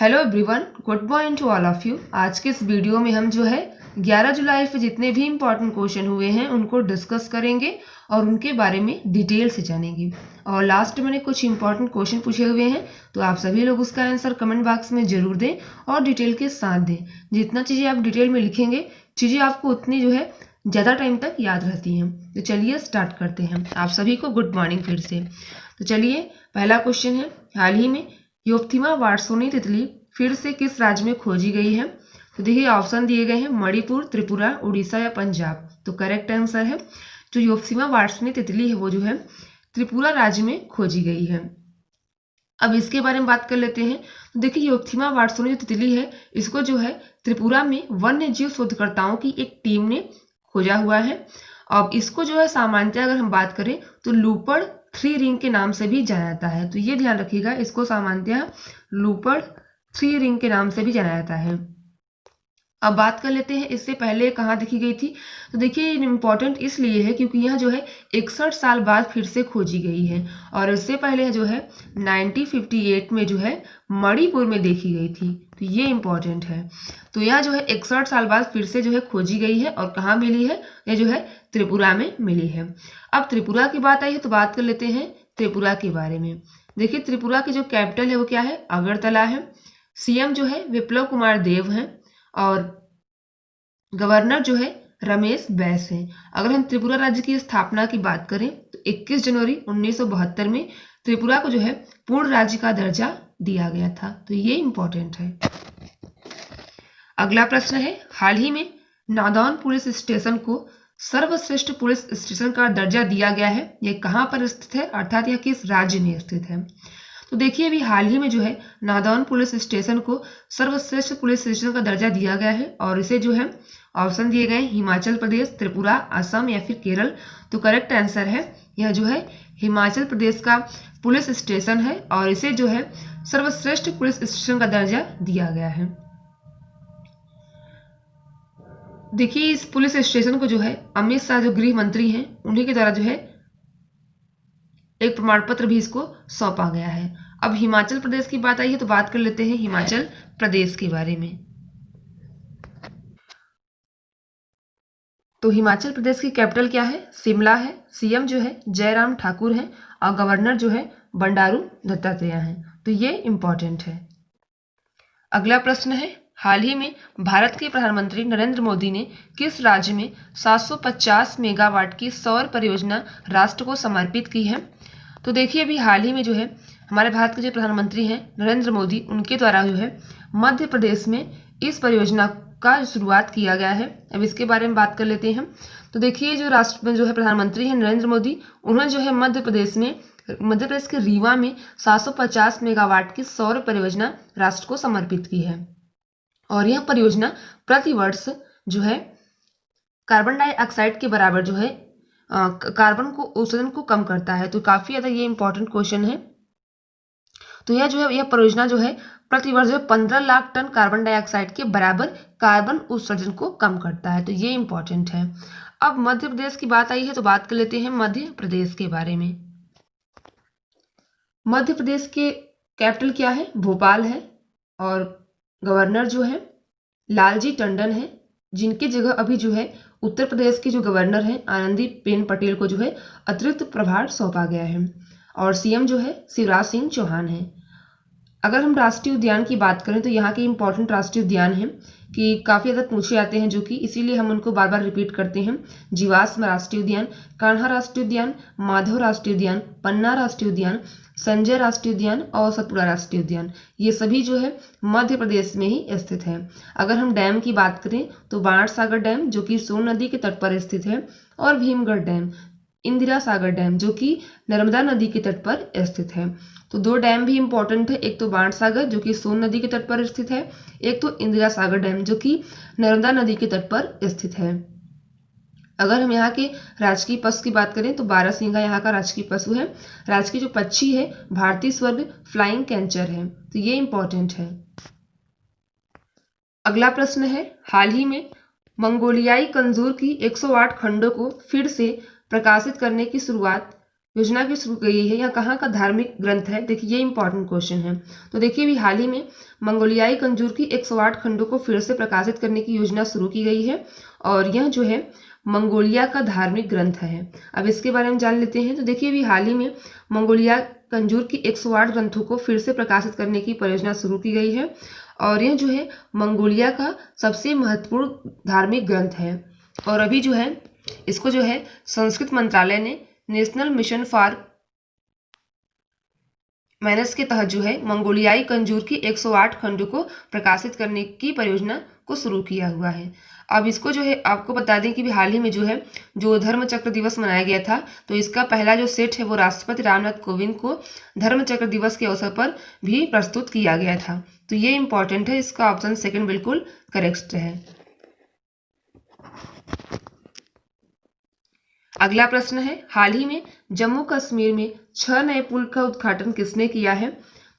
Hello everyone, good morning to all of you. आज के इस वीडियो में हम जो है 11 जुलाई से जितने भी इम्पोर्टेंट क्वेश्चन हुए हैं उनको डिस्कस करेंगे और उनके बारे में डिटेल से जानेंगे। और लास्ट मैंने कुछ इंपॉर्टेंट क्वेश्चन पूछे हुए हैं, तो आप सभी लोग उसका आंसर कमेंट बॉक्स में जरूर दें और डिटेल के साथ दें। जितना चीज़ें आप डिटेल में लिखेंगे चीज़ें आपको उतनी जो है ज़्यादा टाइम तक याद रहती हैं। तो चलिए स्टार्ट करते हैं। आप सभी को गुड मॉर्निंग फिर से। तो चलिए, पहला क्वेश्चन है, हाल ही में योप्थिमा वार्सोनी तितली फिर से किस राज्य में खोजी गई है? तो देखिए ऑप्शन दिए गए हैं, मणिपुर, त्रिपुरा, उड़ीसा या पंजाब। तो करेक्ट आंसर है जो योप्थिमा वार्सोनी तितली है वो जो है त्रिपुरा राज्य में खोजी गई है। अब इसके बारे में बात कर लेते हैं। तो देखिए योप्थिमा वार्सोनी जो तितली है इसको जो है त्रिपुरा में वन्य जीव शोधकर्ताओं की एक टीम ने खोजा हुआ है। अब इसको जो है सामान्यतः अगर हम बात करें तो लूपर्ड 3 रिंग के नाम से भी जाना जाता है। तो ये ध्यान रखिएगा, इसको सामान्यतः लूपर्ड 3 रिंग के नाम से भी जाना जाता है। अब बात कर लेते हैं इससे पहले कहाँ देखी गई थी। तो देखिए इम्पॉर्टेंट इसलिए है क्योंकि यह जो है 61 साल बाद फिर से खोजी गई है और इससे पहले जो है 1958 में जो है मणिपुर में देखी गई थी। तो ये इम्पॉर्टेंट है। तो यह जो है 61 साल बाद फिर से जो है खोजी गई है और कहाँ मिली है? यह जो है त्रिपुरा में मिली है। अब त्रिपुरा की बात आई है तो बात कर लेते हैं त्रिपुरा के बारे में। देखिए त्रिपुरा की जो कैपिटल है वो क्या है? अगरतला है। सीएम जो है विप्लव कुमार देव हैं और गवर्नर जो है रमेश बैस हैं। अगर हम त्रिपुरा राज्य की स्थापना की बात करें तो 21 जनवरी 1972 में त्रिपुरा को जो है पूर्ण राज्य का दर्जा दिया गया था। तो ये इंपॉर्टेंट है। अगला प्रश्न है, हाल ही में नादौन पुलिस स्टेशन को सर्वश्रेष्ठ पुलिस स्टेशन का दर्जा दिया गया है। यह कहाँ पर स्थित है, अर्थात यह किस राज्य में स्थित है? तो देखिए अभी हाल ही में जो है नादौन पुलिस स्टेशन को सर्वश्रेष्ठ पुलिस स्टेशन का दर्जा दिया गया है और इसे जो है ऑप्शन दिए गए हिमाचल प्रदेश, त्रिपुरा, असम या फिर केरल। तो करेक्ट आंसर है यह जो है हिमाचल प्रदेश का पुलिस स्टेशन है और इसे जो है सर्वश्रेष्ठ पुलिस स्टेशन का दर्जा दिया गया है। देखिए इस पुलिस स्टेशन को जो है अमित शाह जो गृह मंत्री हैं उन्हीं के द्वारा जो है एक प्रमाण पत्र भी इसको सौंपा गया है। अब हिमाचल प्रदेश की बात आई है तो बात कर लेते हैं हिमाचल प्रदेश के बारे में। तो हिमाचल प्रदेश की कैपिटल क्या है? शिमला है। सीएम जो है जयराम ठाकुर हैं और गवर्नर जो है बंडारू दत्तात्रेय हैं। तो ये इंपॉर्टेंट है। अगला प्रश्न है, हाल ही में भारत के प्रधानमंत्री नरेंद्र मोदी ने किस राज्य में 750 मेगावाट की सौर परियोजना राष्ट्र को समर्पित की है? तो देखिए अभी हाल ही में जो है हमारे भारत के जो प्रधानमंत्री हैं नरेंद्र मोदी, उनके द्वारा जो है मध्य प्रदेश में इस परियोजना का शुरुआत किया गया है। अब इसके बारे में बात कर लेते हैं। तो देखिए जो राष्ट्र में जो है प्रधानमंत्री हैं नरेंद्र मोदी, उन्होंने जो है मध्य प्रदेश के रीवा में 750 मेगावाट की सौर परियोजना राष्ट्र को समर्पित की है और यह परियोजना प्रतिवर्ष जो है कार्बन डाइऑक्साइड के बराबर जो है कार्बन को उत्सर्जन को कम करता है। तो काफी ज्यादा ये इंपॉर्टेंट क्वेश्चन है। तो यह जो है यह परियोजना जो है प्रतिवर्ष 15 लाख टन कार्बन डाइऑक्साइड के बराबर कार्बन उत्सर्जन को कम करता है। तो ये इंपॉर्टेंट है। अब मध्य प्रदेश की बात आई है तो बात कर लेते हैं मध्य प्रदेश के बारे में। मध्य प्रदेश के कैपिटल क्या है? भोपाल है और गवर्नर जो है लालजी टंडन है, जिनकी जगह अभी जो है उत्तर प्रदेश के जो गवर्नर हैं आनंदीबेन पटेल को जो है अतिरिक्त प्रभार सौंपा गया है और सीएम जो है शिवराज सिंह चौहान है। अगर हम राष्ट्रीय उद्यान की बात करें तो यहाँ के इंपॉर्टेंट राष्ट्रीय उद्यान हैं कि काफ़ी ज़्यादा पूछे जाते हैं, जो कि इसीलिए हम उनको बार बार रिपीट करते हैं। जीवाश्म राष्ट्रीय उद्यान, कान्हा राष्ट्रीय उद्यान, माधव राष्ट्रीय उद्यान, पन्ना राष्ट्रीय उद्यान, संजय राष्ट्रीय उद्यान और सतपुड़ा राष्ट्रीय उद्यान, ये सभी जो है मध्य प्रदेश में ही स्थित है। अगर हम डैम की बात करें तो बाणसागर डैम जो कि सोन नदी के तट पर स्थित है और भीमगढ़ डैम, इंदिरा सागर डैम जो कि नर्मदा नदी के तट पर स्थित है। तो दो डैम भी इंपॉर्टेंट है, एक तो बाणसागर जो कि सोन नदी के तट पर स्थित है, एक तो इंदिरा सागर डैम जो कि नर्मदा नदी के तट पर स्थित है। अगर हम यहाँ के राजकीय पशु की बात करें तो बारहसिंघा यहाँ का राजकीय पशु है। राजकीय जो पक्षी है भारतीय स्वर्ग फ्लाइंग कैंचर है। तो ये इंपॉर्टेंट है। अगला प्रश्न है, हाल ही में मंगोलियाई कंजूर की 108 खंडों को फिर से प्रकाशित करने की शुरुआत योजना की शुरू की है, यह कहाँ का धार्मिक ग्रंथ है? देखिए ये इंपॉर्टेंट क्वेश्चन है। तो देखिए अभी हाल ही में मंगोलियाई कंजूर की 108 खंडों को फिर से प्रकाशित करने की योजना शुरू की गई है और यह जो है मंगोलिया का धार्मिक ग्रंथ है। अब इसके बारे में जान लेते हैं। तो देखिए अभी हाल ही में मंगोलिया कंजूर की 108 ग्रंथों को फिर से प्रकाशित करने की परियोजना शुरू की गई है और यह जो है मंगोलिया का सबसे महत्वपूर्ण धार्मिक ग्रंथ है। और अभी जो है इसको जो है संस्कृत मंत्रालय ने नेशनल मिशन फॉर मैनर्स के तहत जो है मंगोलियाई कंजूर की 108 खंडों को प्रकाशित करने की परियोजना को शुरू किया हुआ है। अब इसको जो है आपको बता दें कि हाल ही में जो है जो धर्म चक्र दिवस मनाया गया था, तो इसका पहला जो सेट है वो राष्ट्रपति रामनाथ कोविंद को धर्म चक्र दिवस के अवसर पर भी प्रस्तुत किया गया था। तो ये इंपॉर्टेंट है, इसका ऑप्शन सेकंड बिल्कुल करेक्ट है। अगला प्रश्न है, हाल ही में जम्मू कश्मीर में 6 नए पुल का उद्घाटन किसने किया है?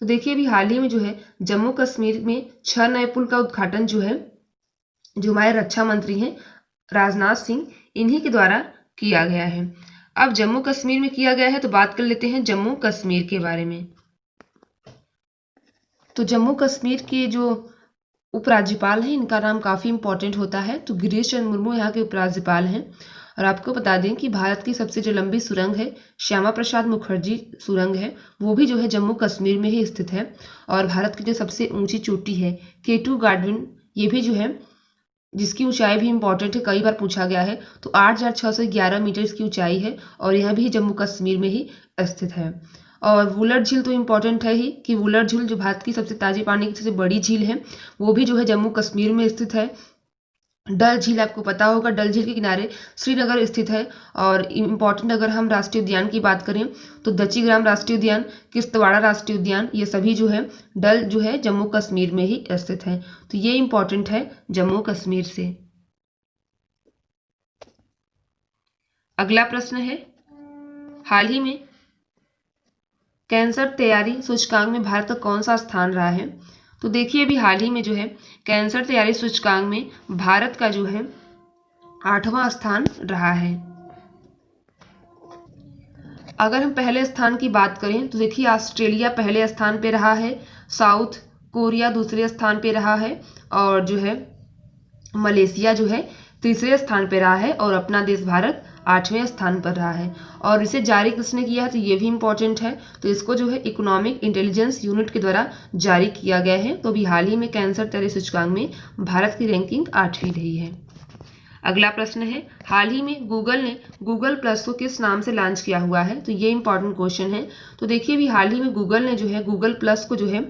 तो देखिए अभी हाल ही में जो है जम्मू कश्मीर में 6 नए पुल का उद्घाटन जो है जो हमारे रक्षा मंत्री हैं राजनाथ सिंह, इन्हीं के द्वारा किया गया है। अब जम्मू कश्मीर में किया गया है तो बात कर लेते हैं जम्मू कश्मीर के बारे में। तो जम्मू कश्मीर के जो उपराज्यपाल हैं इनका नाम काफ़ी इंपॉर्टेंट होता है। तो गिरीश चंद्र मुर्मू यहाँ के उपराज्यपाल हैं। और आपको बता दें कि भारत की सबसे जो लंबी सुरंग है श्यामा प्रसाद मुखर्जी सुरंग है, वो भी जो है जम्मू कश्मीर में ही स्थित है। और भारत की जो सबसे ऊंची चोटी है K2 गार्डविन, ये भी जो है जिसकी ऊंचाई भी इंपॉर्टेंट है, कई बार पूछा गया है। तो 8,611 मीटर इसकी ऊंचाई है और यह भी जम्मू कश्मीर में ही स्थित है। और वुलर झील तो इम्पॉर्टेंट है ही कि वुलर झील जो भारत की सबसे ताजे पानी की सबसे बड़ी झील है, वो भी जो है जम्मू कश्मीर में स्थित है। डल झील आपको पता होगा, डल झील के किनारे श्रीनगर स्थित है। और इम्पॉर्टेंट अगर हम राष्ट्रीय उद्यान की बात करें तो दच्चीग्राम राष्ट्रीय उद्यान, किश्तवाड़ा राष्ट्रीय उद्यान, ये सभी जो है डल जो है जम्मू कश्मीर में ही स्थित है। तो ये इम्पॉर्टेंट है जम्मू कश्मीर से। अगला प्रश्न है, हाल ही में कैंसर तैयारी सूचकांक में भारत का कौन सा स्थान रहा है? तो देखिए अभी हाल ही में जो है कैंसर तैयारी सूचकांक में भारत का जो है 8वां स्थान रहा है। अगर हम पहले स्थान की बात करें तो देखिए ऑस्ट्रेलिया पहले स्थान पे रहा है, साउथ कोरिया दूसरे स्थान पे रहा है और जो है मलेशिया जो है तीसरे स्थान पे रहा है और अपना देश भारत 8वें स्थान पर रहा है। और इसे जारी किसने किया है? तो ये भी इंपॉर्टेंट है। तो इसको जो है इकोनॉमिक इंटेलिजेंस यूनिट के द्वारा जारी किया गया है। तो अभी हाल ही में कैंसर तैयारी सूचकांक में भारत की रैंकिंग 8वीं रही है। अगला प्रश्न है, हाल ही में गूगल ने गूगल प्लस को किस नाम से लॉन्च किया हुआ है? तो ये इंपॉर्टेंट क्वेश्चन है। तो देखिए अभी हाल ही में गूगल ने जो है गूगल प्लस को जो है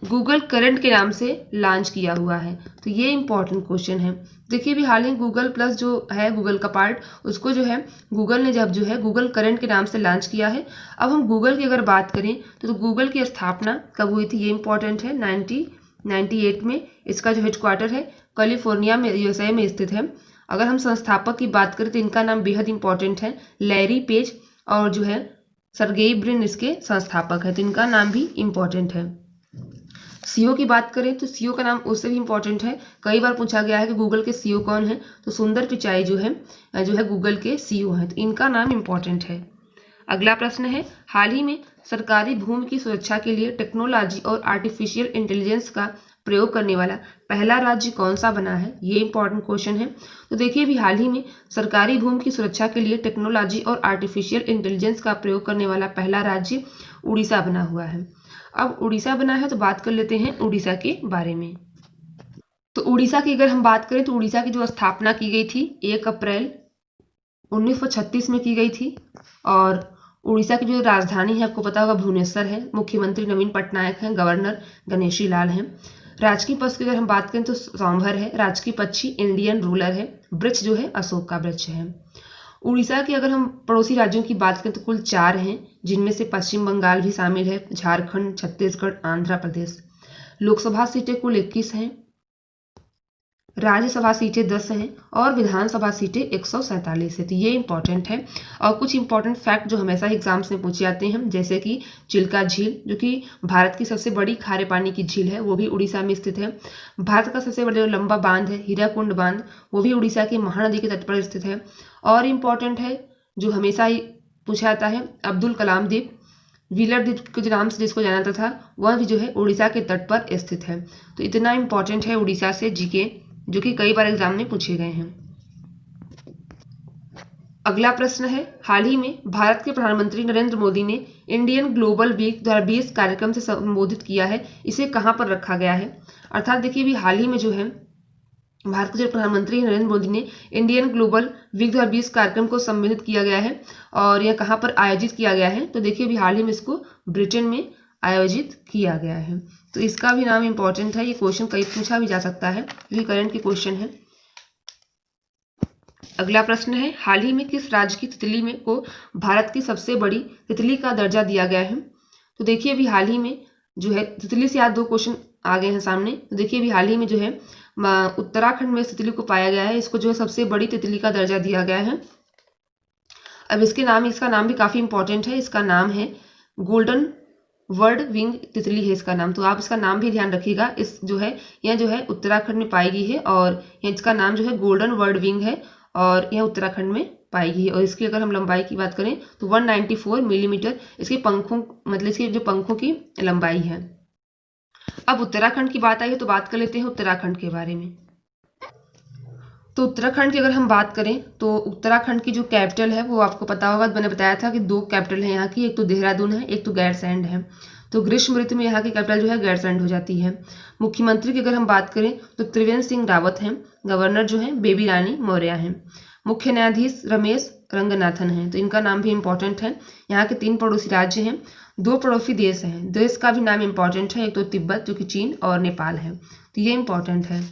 गूगल करंट के नाम से लॉन्च किया हुआ है। तो ये इंपॉर्टेंट क्वेश्चन है। देखिए भी हाल ही गूगल प्लस जो है गूगल का पार्ट, उसको जो है गूगल ने जब जो है गूगल करंट के नाम से लॉन्च किया है। अब हम गूगल की अगर बात करें तो गूगल की स्थापना कब हुई थी, ये इंपॉर्टेंट है। 1998 में इसका जो हेडक्वार्टर है कैलिफोर्निया में USA में स्थित है। अगर हम संस्थापक की बात करें तो इनका नाम बेहद इंपॉर्टेंट है, लैरी पेज, और जो है सर्गेई ब्रिन इसके संस्थापक है, तो इनका नाम भी इंपॉर्टेंट है। सीईओ की बात करें तो सीईओ का नाम उससे भी इंपॉर्टेंट है, कई बार पूछा गया है कि गूगल के सीईओ कौन है, तो सुंदर पिचाई जो है गूगल के सीईओ हैं, तो इनका नाम इंपॉर्टेंट है। अगला प्रश्न है, हाल ही में सरकारी भूमि की सुरक्षा के लिए टेक्नोलॉजी और आर्टिफिशियल इंटेलिजेंस का प्रयोग करने वाला पहला राज्य कौन सा बना है? ये इंपॉर्टेंट क्वेश्चन है। तो देखिए अभी हाल ही में सरकारी भूमि की सुरक्षा के लिए टेक्नोलॉजी और आर्टिफिशियल इंटेलिजेंस का प्रयोग करने वाला पहला राज्य उड़ीसा बना हुआ है। अब उड़ीसा बना है तो बात कर लेते हैं उड़ीसा के बारे में। तो उड़ीसा की अगर हम बात करें तो उड़ीसा की जो स्थापना की गई थी 1 अप्रैल 1936 में की गई थी। और उड़ीसा की जो राजधानी है आपको पता होगा भुवनेश्वर है। मुख्यमंत्री नवीन पटनायक हैं, गवर्नर गणेशी लाल हैं। राजकीय पशु की अगर हम बात करें तो सांभर है। राजकीय पक्षी इंडियन रूलर है। वृक्ष जो है अशोक का वृक्ष है। उड़ीसा के अगर हम पड़ोसी राज्यों की बात करें तो कुल 4 हैं, जिनमें से पश्चिम बंगाल भी शामिल है, झारखंड, छत्तीसगढ़, आंध्र प्रदेश। लोकसभा सीटें कुल 21 हैं, राज्यसभा सीटें 10 हैं और विधानसभा सीटें 147 है। तो ये इंपॉर्टेंट है। और कुछ इंपॉर्टेंट फैक्ट जो हमेशा एग्जाम्स में पूछे जाते हैं, जैसे कि चिल्का झील जो कि भारत की सबसे बड़ी खारे पानी की झील है, वो भी उड़ीसा में स्थित है। भारत का सबसे बड़ा लंबा बांध है हीराकुंड बांध, वो भी उड़ीसा की महानदी के तट पर स्थित है। और इम्पॉर्टेंट है जो हमेशा ही पूछा जाता है, अब्दुल कलाम द्वीप, व्हीलर द्वीप के नाम से जिसको जाना जाता था, वह भी जो है उड़ीसा के तट पर स्थित है। तो इतना इंपॉर्टेंट है उड़ीसा से जीके, जो कि कई बार एग्जाम में पूछे गए हैं। अगला प्रश्न है, हाल ही में भारत के प्रधानमंत्री नरेंद्र मोदी ने इंडियन ग्लोबल वीक 2020 कार्यक्रम से संबोधित किया है, इसे कहाँ पर रखा गया है? अर्थात देखिए अभी हाल ही में जो है भारत के जो प्रधानमंत्री नरेंद्र मोदी ने इंडियन ग्लोबल वीक 2020 कार्यक्रम को संबोधित किया गया है और यह कहाँ पर आयोजित किया गया है? तो देखिए अभी हाल ही में इसको ब्रिटेन में आयोजित किया गया है। तो इसका भी नाम इंपॉर्टेंट है, ये क्वेश्चन कई पूछा भी जा सकता है, ये करंट के क्वेश्चन है। अगला प्रश्न है, हाल ही में किस राज्य की तितली में को भारत की सबसे बड़ी तितली का दर्जा दिया गया है? तो देखिए अभी हाल ही में जो है तितली से आज 2 क्वेश्चन आ गए हैं सामने। तो देखिए अभी हाल ही में जो है उत्तराखंड में इस तितली को पाया गया है, इसको जो है सबसे बड़ी तितली का दर्जा दिया गया है। अब इसका नाम भी काफ़ी इंपॉर्टेंट है, इसका नाम है गोल्डन वर्ड विंग तितली है इसका नाम। तो आप इसका नाम भी ध्यान रखिएगा, इस जो है यह जो है उत्तराखंड में पाई गई है और इसका नाम जो है गोल्डन वर्ड विंग है और यह उत्तराखंड में पाई गई है। और इसकी अगर हम लंबाई की बात करें तो 194 मिलीमीटर इसके पंखों मतलब इसके जो पंखों की लंबाई है। अब उत्तराखंड की बात आई है तो बात कर लेते हैं उत्तराखंड के बारे में। तो उत्तराखंड की अगर हम बात करें तो उत्तराखंड की जो कैपिटल है वो आपको पता होगा, मैंने बताया था कि 2 कैपिटल है यहाँ की, एक तो देहरादून है, एक तो गैरसैंण है। तो ग्रीष्म ऋतु में यहाँ की कैपिटल जो है गैरसैंण हो जाती है। मुख्यमंत्री की अगर हम बात करें तो त्रिवेंद्र सिंह रावत हैं, गवर्नर जो है बेबी रानी मौर्य हैं, मुख्य न्यायाधीश रमेश रंगनाथन हैं। तो इनका नाम भी इंपॉर्टेंट है। यहाँ के 3 पड़ोसी राज्य हैं, 2 पड़ोसी देश हैं, देश का भी नाम इंपॉर्टेंट है, एक तो तिब्बत जो कि चीन और नेपाल है। तो ये इंपॉर्टेंट है।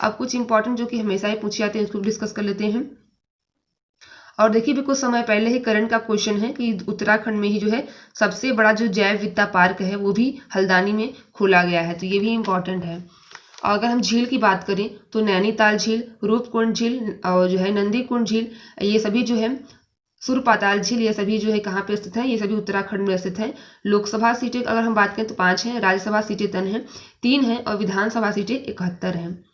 अब कुछ इंपॉर्टेंट जो कि हमेशा ही पूछे जाते हैं उसको डिस्कस कर लेते हैं। और देखिए भी कुछ समय पहले ही करंट का क्वेश्चन है कि उत्तराखंड में ही जो है सबसे बड़ा जो जैव विविधता पार्क है वो भी हल्द्वानी में खोला गया है। तो ये भी इंपॉर्टेंट है। और अगर हम झील की बात करें तो नैनीताल झील, रूपकुंड झील और जो है नंदीकुंड झील, ये सभी जो है सुरपाताल झील, ये सभी जो है कहाँ पे स्थित है? ये सभी उत्तराखंड में स्थित है। लोकसभा सीटें अगर हम बात करें तो 5 हैं, राज्यसभा सीटें 3 हैं और विधानसभा सीटें 71 हैं।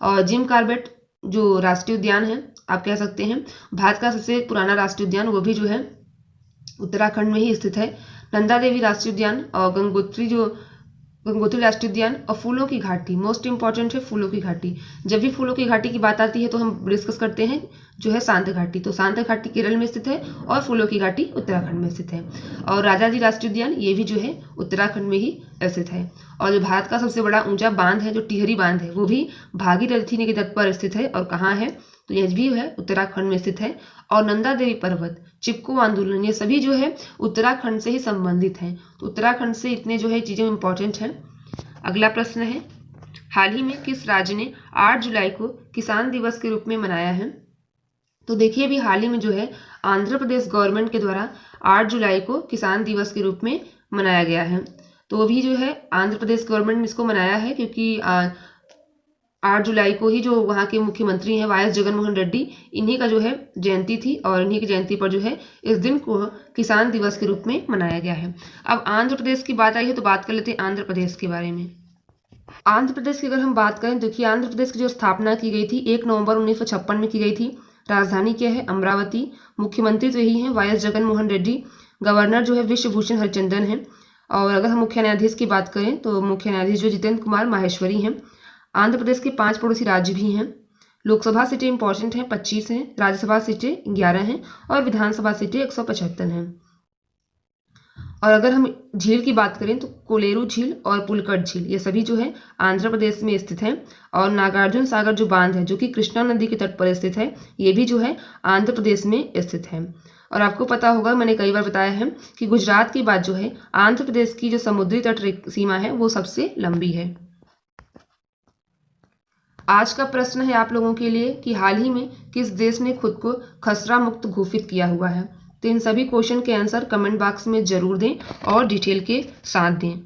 और जिम कॉर्बेट जो राष्ट्रीय उद्यान है आप कह सकते हैं भारत का सबसे पुराना राष्ट्रीय उद्यान, वो भी जो है उत्तराखंड में ही स्थित है। नंदा देवी राष्ट्रीय उद्यान और गंगोत्री राष्ट्रीय उद्यान और फूलों की घाटी, मोस्ट इंपॉर्टेंट है फूलों की घाटी। जब भी फूलों की घाटी की बात आती है तो हम डिस्कस करते हैं जो है सांत घाटी। तो सांत घाटी केरल में स्थित है और फूलों की घाटी उत्तराखंड में स्थित है। और राजाजी राष्ट्रीय उद्यान ये भी जो है उत्तराखंड में ही स्थित है। और जो भारत का सबसे बड़ा ऊंचा बांध है जो टिहरी बांध है वो भी भागीरथी नदी के तट पर स्थित है और कहाँ है? तो यह भी है उत्तराखंड में स्थित है। और नंदा देवी पर्वत, चिपको आंदोलन, ये सभी जो है उत्तराखंड से ही संबंधित हैं। तो उत्तराखंड से इतने जो है चीज़ें इंपॉर्टेंट हैं। अगला प्रश्न है, हाल ही में किस राज्य ने 8 जुलाई को किसान दिवस के रूप में मनाया है? तो देखिए अभी हाल ही में जो है आंध्र प्रदेश गवर्नमेंट के द्वारा 8 जुलाई को किसान दिवस के रूप में मनाया गया है। तो अभी जो है आंध्र प्रदेश गवर्नमेंट ने इसको मनाया है क्योंकि 8 जुलाई को ही जो वहाँ के मुख्यमंत्री हैं वाई एस जगनमोहन रेड्डी, इन्हीं का जो है जयंती थी और इन्हीं की जयंती पर जो है इस दिन को किसान दिवस के रूप में मनाया गया है। अब आंध्र प्रदेश की बात आई है तो बात कर लेते हैं आंध्र प्रदेश के बारे में। आंध्र प्रदेश की अगर हम बात करें तो देखिए आंध्र प्रदेश की जो स्थापना की गई थी 1 नवंबर 1956 में की गई थी। राजधानी क्या है? अमरावती। मुख्यमंत्री तो यही है Y S Jaganmohan Reddy. Governor जो है विश्वभूषण हरिचंदन है। और अगर हम मुख्य न्यायाधीश की बात करें तो मुख्य न्यायाधीश जो जितेंद्र कुमार माहेश्वरी हैं। आंध्र प्रदेश के 5 पड़ोसी राज्य भी हैं। लोकसभा सीटें इंपॉर्टेंट हैं, 25 हैं, राज्यसभा सीटें 11 हैं और विधानसभा सीटें 175 हैं। और अगर हम झील की बात करें तो कोलेरू झील और पुलकट झील ये सभी जो है आंध्र प्रदेश में स्थित हैं। और नागार्जुन सागर जो बांध है जो कि कृष्णा नदी के तट पर स्थित है, ये भी जो है आंध्र प्रदेश में स्थित है। और आपको पता होगा, मैंने कई बार बताया है कि गुजरात के बाद जो है आंध्र प्रदेश की जो समुद्री तट सीमा है वो सबसे लंबी है। आज का प्रश्न है आप लोगों के लिए कि हाल ही में किस देश ने खुद को खसरा मुक्त घोषित किया हुआ है? तो इन सभी क्वेश्चन के आंसर कमेंट बॉक्स में जरूर दें और डिटेल के साथ दें।